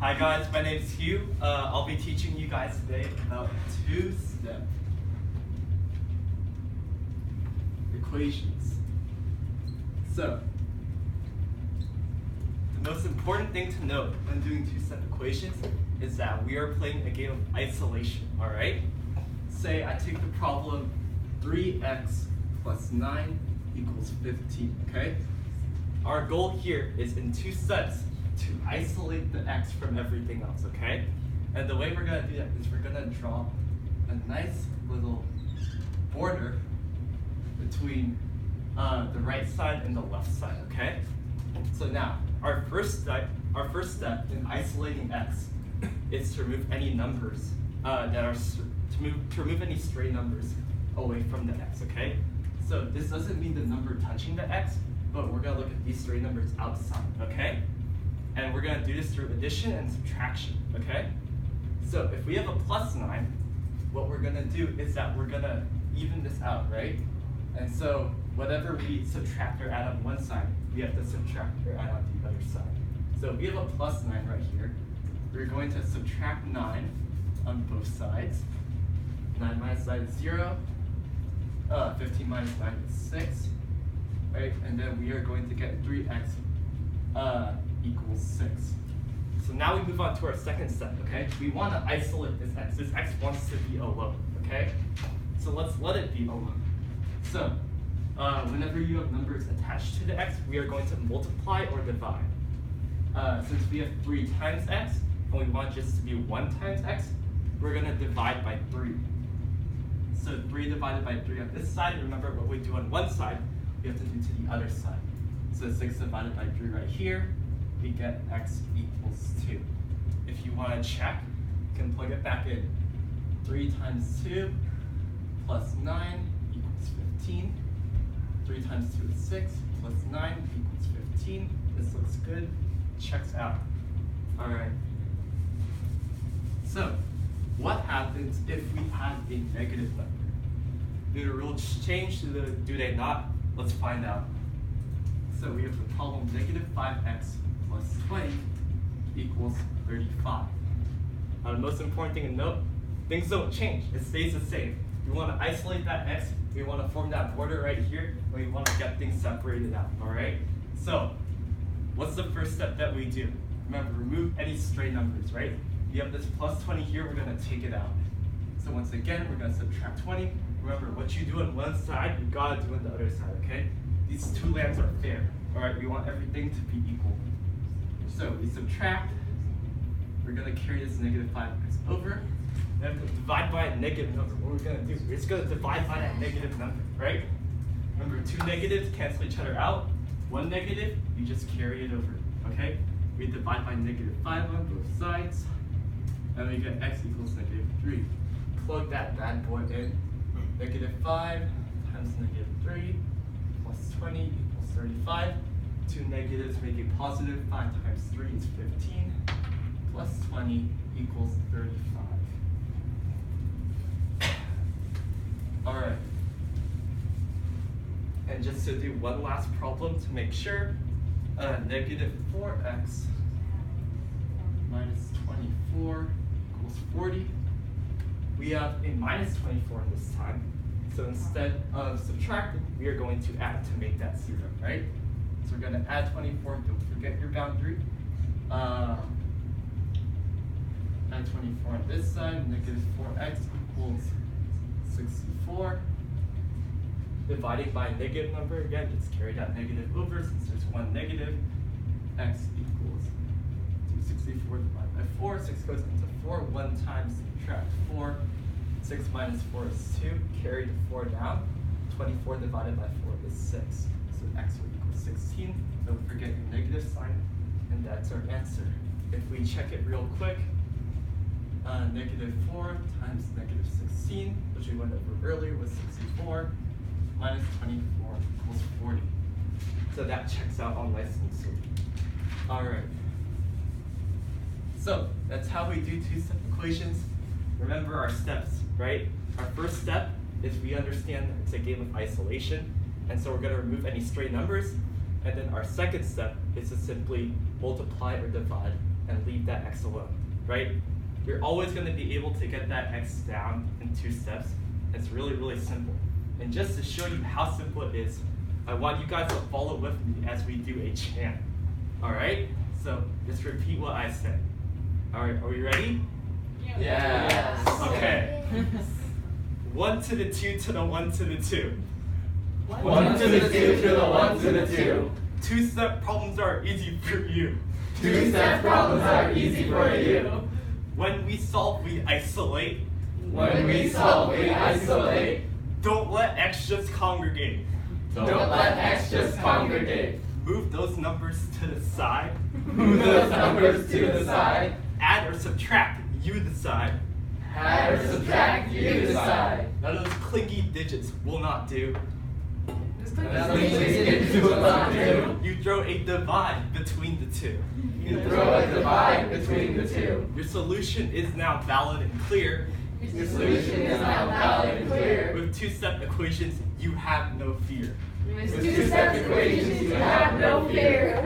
Hi guys, my name is Hugh. I'll be teaching you guys today about two-step equations. So, the most important thing to note when doing two-step equations is that we are playing a game of isolation, alright? Say I take the problem 3x plus 9 equals 15, okay? Our goal here is in two steps to isolate the x from everything else, okay? And the way we're gonna do that is we're gonna draw a nice little border between the right side and the left side, okay? So now, our first step in isolating x is to remove any numbers to remove any stray numbers away from the x, okay? So this doesn't mean the number touching the x, but we're gonna look at these stray numbers outside, okay? And we're gonna do this through addition and subtraction, okay? So if we have a plus 9, what we're gonna do is that we're gonna even this out, right? And so whatever we subtract or add on one side, we have to subtract or add on the other side. So if we have a plus 9 right here, we're going to subtract 9 on both sides. 9 minus 9 is 0. 15 minus 9 is 6, right? And then we are going to get 3x equals 6. So now we move on to our second step, okay? We want to isolate this x. This x wants to be alone, okay? So let's let it be alone. So whenever you have numbers attached to the x, we are going to multiply or divide. Since we have 3 times x, and we want just to be 1 times x, we're going to divide by 3. So 3 divided by 3 on this side, remember what we do on one side, we have to do to the other side. So 6 divided by 3 right here, we get x equals 2. If you want to check, you can plug it back in. 3 times 2 plus 9 equals 15. 3 times 2 is 6, plus 9 equals 15. This looks good, checks out. All right. So, what happens if we have a negative number? Do the rules change? Do they not? Let's find out. So we have the problem negative 5x plus 20 equals 35. The most important thing to note, things don't change. It stays the same. We want to isolate that x. We want to form that border right here. And we want to get things separated out, all right? So what's the first step that we do? Remember, remove any stray numbers, right? You have this plus 20 here, we're going to take it out. So once again, we're going to subtract 20. Remember, what you do on one side, you got to do on the other side, okay? These two lambs are fair. All right, we want everything to be equal. So we subtract. We're going to carry this negative 5x over. We have to divide by a negative number. What we're going to do, we're just going to divide by that negative number, right? Remember, 2 negatives cancel each other out. 1 negative, you just carry it over, okay? We divide by negative 5 on both sides. And we get x equals negative 3. Plug that bad boy in. Negative 5 times negative 3 plus 20 equals 35. 2 negatives make it positive. 5 times 3 is 15. Plus 20 equals 35. All right. And just to do one last problem to make sure, negative 4x minus 24 equals 40. We have a minus 24 this time. So instead of subtracting, we are going to add to make that 0, right? So we're going to add 24, don't forget your boundary. Add 24 on this side, negative 4x equals 64. Dividing by a negative number, again, just carry that negative over since there's one negative. X equals 64 divided by 4. 6 goes into 4. 1 times subtract 4. 6 minus 4 is 2. Carry the 4 down. 24 divided by 4 is 6. So x will equal 16. Don't forget your negative sign. And that's our answer. If we check it real quick, negative 4 times negative 16, which we went over earlier, was 64. Minus 24 equals 40. So that checks out all nice and sweet. All right. So that's how we do two-step equations. Remember our steps, right? Our first step is we understand that it's a game of isolation, and so we're going to remove any stray numbers. And then our second step is to simply multiply or divide and leave that x alone, right? You're always going to be able to get that x down in 2 steps. It's really, really simple. And just to show you how simple it is, I want you guys to follow with me as we do a chant. All right? So just repeat what I said. All right, are we ready? Yes. Okay. 1 to the 2 to the 1 to the 2. 1 to the 2 to the 1 to the 2. 2-step problems are easy for you. 2-step problems are easy for you. When we solve, we isolate. When we solve, we isolate. Don't let x just congregate. Don't let x just congregate. Move those numbers to the side. Move those numbers to the side. Add or subtract, you decide. Add or subtract, you decide. None of those clingy digits will not do. You throw a divide between the two. You throw a divide between the two. Your solution is now valid and clear. Your solution is now valid and clear. With 2-step equations, you have no fear. With 2-step equations, you have no fear.